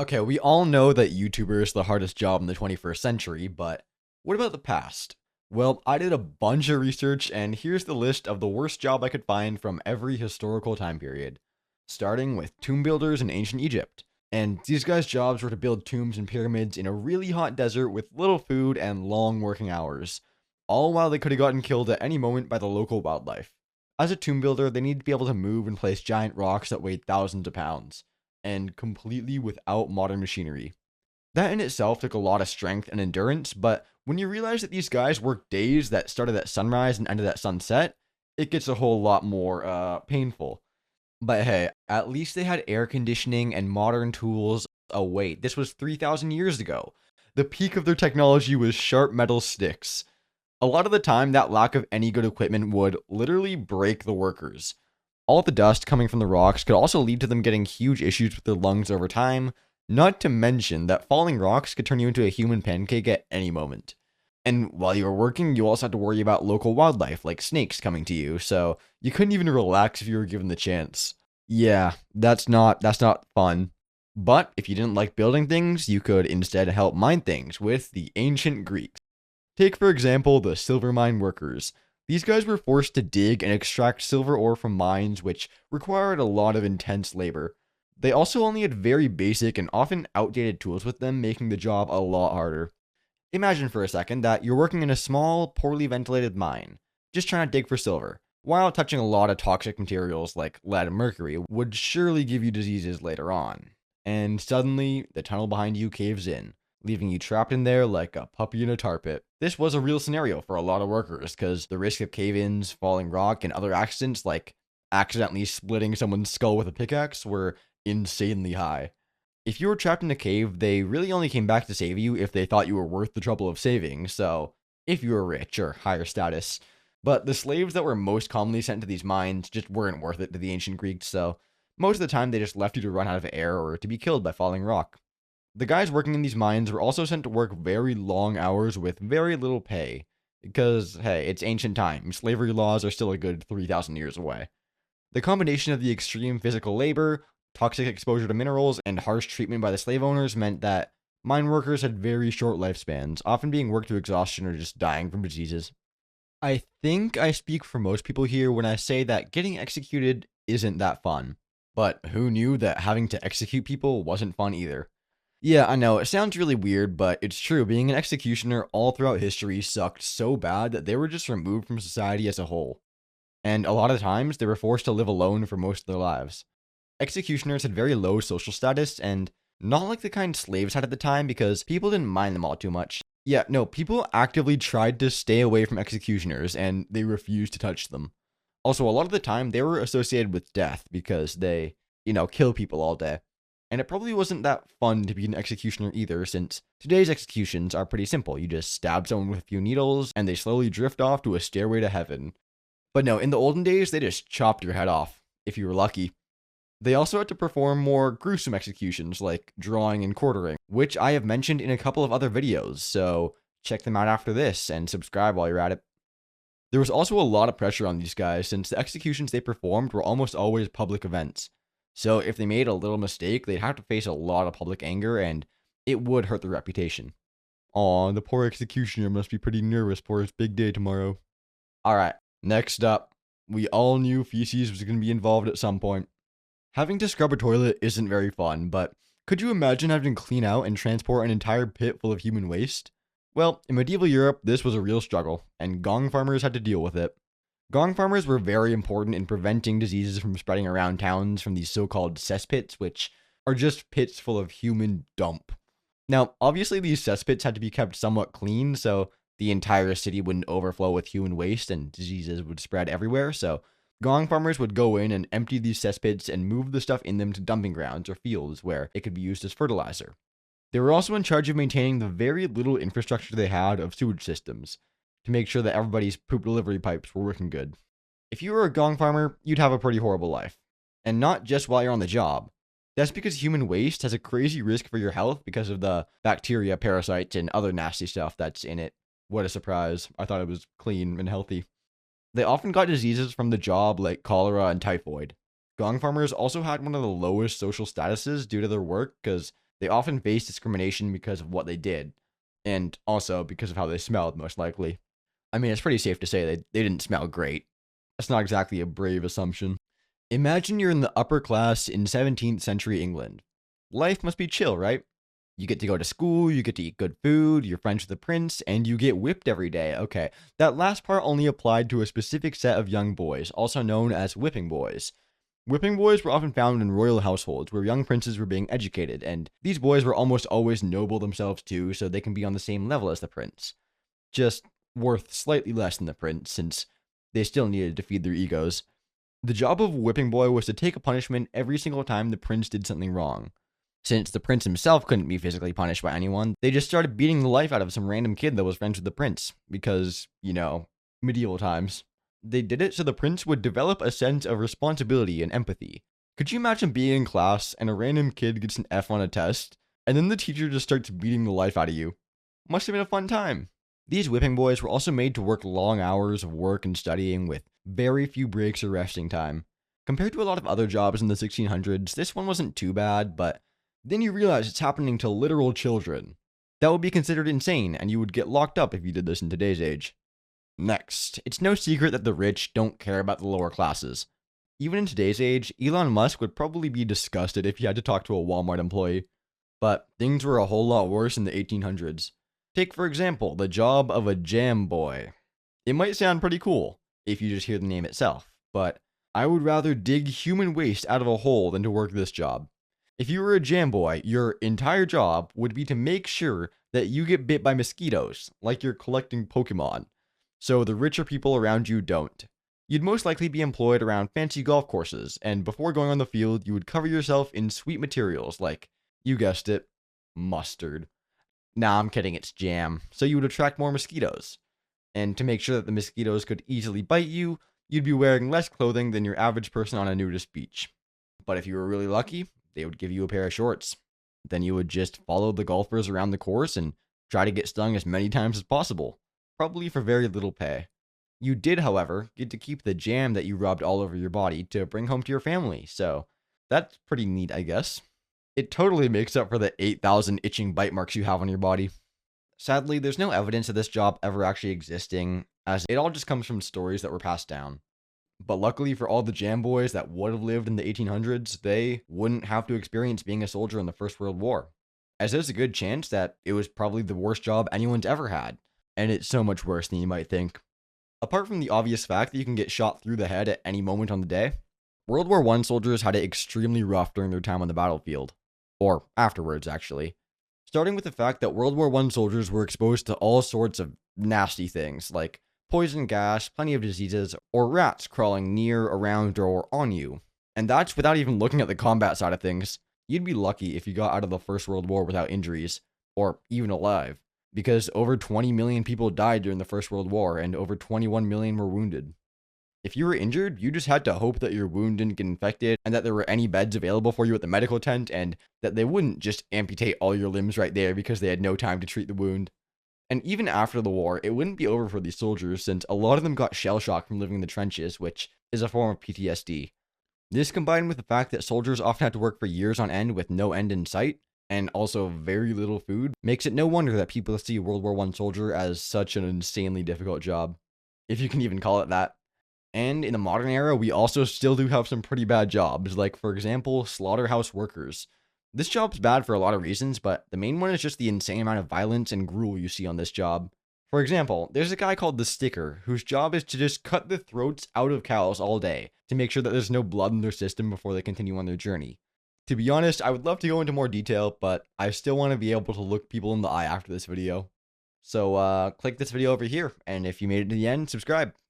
Okay, we all know that YouTuber is the hardest job in the 21st century, but what about the past? Well, I did a bunch of research, and here's the list of the worst job I could find from every historical time period, starting with tomb builders in ancient Egypt. And these guys' jobs were to build tombs and pyramids in a really hot desert with little food and long working hours, all while they could have gotten killed at any moment by the local wildlife. As a tomb builder, they need to be able to move and place giant rocks that weighed thousands of pounds and completely without modern machinery. That in itself took a lot of strength and endurance, but when you realize that these guys work days that started at sunrise and ended at sunset, it gets a whole lot more painful. But hey, at least they had air conditioning and modern tools. Oh, wait, this was 3,000 years ago. The peak of their technology was sharp metal sticks. A lot of the time, that lack of any good equipment would literally break the workers. All the dust coming from the rocks could also lead to them getting huge issues with their lungs over time, not to mention that falling rocks could turn you into a human pancake at any moment. And while you were working, you also had to worry about local wildlife like snakes coming to you, so you couldn't even relax if you were given the chance. Yeah, that's not fun. But if you didn't like building things, you could instead help mine things with the ancient Greeks. Take, for example, the silver mine workers. These guys were forced to dig and extract silver ore from mines, which required a lot of intense labor. They also only had very basic and often outdated tools with them, making the job a lot harder. Imagine for a second that you're working in a small, poorly ventilated mine, just trying to dig for silver, while touching a lot of toxic materials like lead and mercury would surely give you diseases later on. And suddenly, the tunnel behind you caves in, leaving you trapped in there like a puppy in a tar pit. This was a real scenario for a lot of workers, because the risk of cave ins, falling rock, and other accidents like accidentally splitting someone's skull with a pickaxe were insanely high. If you were trapped in a cave, they really only came back to save you if they thought you were worth the trouble of saving, so if you were rich or higher status. But the slaves that were most commonly sent to these mines just weren't worth it to the ancient Greeks, so most of the time they just left you to run out of air or to be killed by falling rock. The guys working in these mines were also sent to work very long hours with very little pay, because, hey, it's ancient times. Slavery laws are still a good 3,000 years away. The combination of the extreme physical labor, toxic exposure to minerals, and harsh treatment by the slave owners meant that mine workers had very short lifespans, often being worked to exhaustion or just dying from diseases. I think I speak for most people here when I say that getting executed isn't that fun. But who knew that having to execute people wasn't fun either? Yeah, I know, it sounds really weird, but it's true. Being an executioner all throughout history sucked so bad that they were just removed from society as a whole. And a lot of times, they were forced to live alone for most of their lives. Executioners had very low social status and not like the kind slaves had at the time because people didn't mind them all too much. Yeah, no, people actively tried to stay away from executioners and they refused to touch them. Also, a lot of the time they were associated with death because they, kill people all day. And it probably wasn't that fun to be an executioner either, since today's executions are pretty simple. You just stab someone with a few needles and they slowly drift off to a stairway to heaven. But no, in the olden days, they just chopped your head off, if you were lucky. They also had to perform more gruesome executions like drawing and quartering, which I have mentioned in a couple of other videos, so check them out after this and subscribe while you're at it. There was also a lot of pressure on these guys since the executions they performed were almost always public events. So if they made a little mistake, they'd have to face a lot of public anger and it would hurt their reputation. Aw, the poor executioner must be pretty nervous for his big day tomorrow. Alright, next up. We all knew feces was going to be involved at some point. Having to scrub a toilet isn't very fun, but could you imagine having to clean out and transport an entire pit full of human waste? Well, in medieval Europe, this was a real struggle, and gong farmers had to deal with it. Gong farmers were very important in preventing diseases from spreading around towns from these so called cesspits, which are just pits full of human dump. Now, obviously, these cesspits had to be kept somewhat clean, so the entire city wouldn't overflow with human waste and diseases would spread everywhere, so gong farmers would go in and empty these cesspits and move the stuff in them to dumping grounds or fields where it could be used as fertilizer. They were also in charge of maintaining the very little infrastructure they had of sewage systems to make sure that everybody's poop delivery pipes were working good. If you were a gong farmer, you'd have a pretty horrible life. And not just while you're on the job. That's because human waste has a crazy risk for your health because of the bacteria, parasites, and other nasty stuff that's in it. What a surprise. I thought it was clean and healthy. They often got diseases from the job like cholera and typhoid. Gong farmers also had one of the lowest social statuses due to their work because They often faced discrimination because of what they did, and also because of how they smelled, most likely. I mean, it's pretty safe to say they didn't smell great. That's not exactly a brave assumption. Imagine you're in the upper class in 17th century England. Life must be chill, right? You get to go to school, you get to eat good food, you're friends with the prince, and you get whipped every day. Okay, that last part only applied to a specific set of young boys, also known as whipping boys. Whipping boys were often found in royal households where young princes were being educated, and these boys were almost always noble themselves too, so they can be on the same level as the prince. Just worth slightly less than the prince, since they still needed to feed their egos. The job of whipping boy was to take a punishment every single time the prince did something wrong. Since the prince himself couldn't be physically punished by anyone, they just started beating the life out of some random kid that was friends with the prince, because, medieval times. They did it so the prince would develop a sense of responsibility and empathy. Could you imagine being in class and a random kid gets an F on a test, and then the teacher just starts beating the life out of you? Must have been a fun time. These whipping boys were also made to work long hours of work and studying with very few breaks or resting time. Compared to a lot of other jobs in the 1600s, this one wasn't too bad, but then you realize it's happening to literal children. That would be considered insane, and you would get locked up if you did this in today's age. Next, it's no secret that the rich don't care about the lower classes. Even in today's age, Elon Musk would probably be disgusted if he had to talk to a Walmart employee. But things were a whole lot worse in the 1800s. Take, for example, the job of a jam boy. It might sound pretty cool if you just hear the name itself, but I would rather dig human waste out of a hole than to work this job. If you were a jam boy, your entire job would be to make sure that you get bit by mosquitoes, like you're collecting Pokemon, so the richer people around you don't. You'd most likely be employed around fancy golf courses, and before going on the field, you would cover yourself in sweet materials like, you guessed it, mustard. Nah, I'm kidding, it's jam. So you would attract more mosquitoes. And to make sure that the mosquitoes could easily bite you, you'd be wearing less clothing than your average person on a nudist beach. But if you were really lucky, they would give you a pair of shorts. Then you would just follow the golfers around the course and try to get stung as many times as possible, probably for very little pay. You did, however, get to keep the jam that you rubbed all over your body to bring home to your family, so that's pretty neat, I guess. It totally makes up for the 8,000 itching bite marks you have on your body. Sadly, there's no evidence of this job ever actually existing, as it all just comes from stories that were passed down. But luckily for all the jam boys that would have lived in the 1800s, they wouldn't have to experience being a soldier in the First World War, as there's a good chance that it was probably the worst job anyone's ever had, and it's so much worse than you might think. Apart from the obvious fact that you can get shot through the head at any moment on the day, World War I soldiers had it extremely rough during their time on the battlefield. Or afterwards, actually. Starting with the fact that World War I soldiers were exposed to all sorts of nasty things, like poison gas, plenty of diseases, or rats crawling near, around, or on you. And that's without even looking at the combat side of things. You'd be lucky if you got out of the First World War without injuries, or even alive, because over 20 million people died during the First World War, and over 21 million were wounded. If you were injured, you just had to hope that your wound didn't get infected, and that there were any beds available for you at the medical tent, and that they wouldn't just amputate all your limbs right there because they had no time to treat the wound. And even after the war, it wouldn't be over for these soldiers, since a lot of them got shell shock from living in the trenches, which is a form of PTSD. This, combined with the fact that soldiers often had to work for years on end with no end in sight, and also very little food, makes it no wonder that people see World War I soldier as such an insanely difficult job, if you can even call it that. And in the modern era, we also still do have some pretty bad jobs, like, for example, slaughterhouse workers. This job's bad for a lot of reasons, but the main one is just the insane amount of violence and gruel you see on this job. For example, there's a guy called the Sticker, whose job is to just cut the throats out of cows all day, to make sure that there's no blood in their system before they continue on their journey. To be honest, I would love to go into more detail, but I still want to be able to look people in the eye after this video. So, click this video over here, and if you made it to the end, subscribe.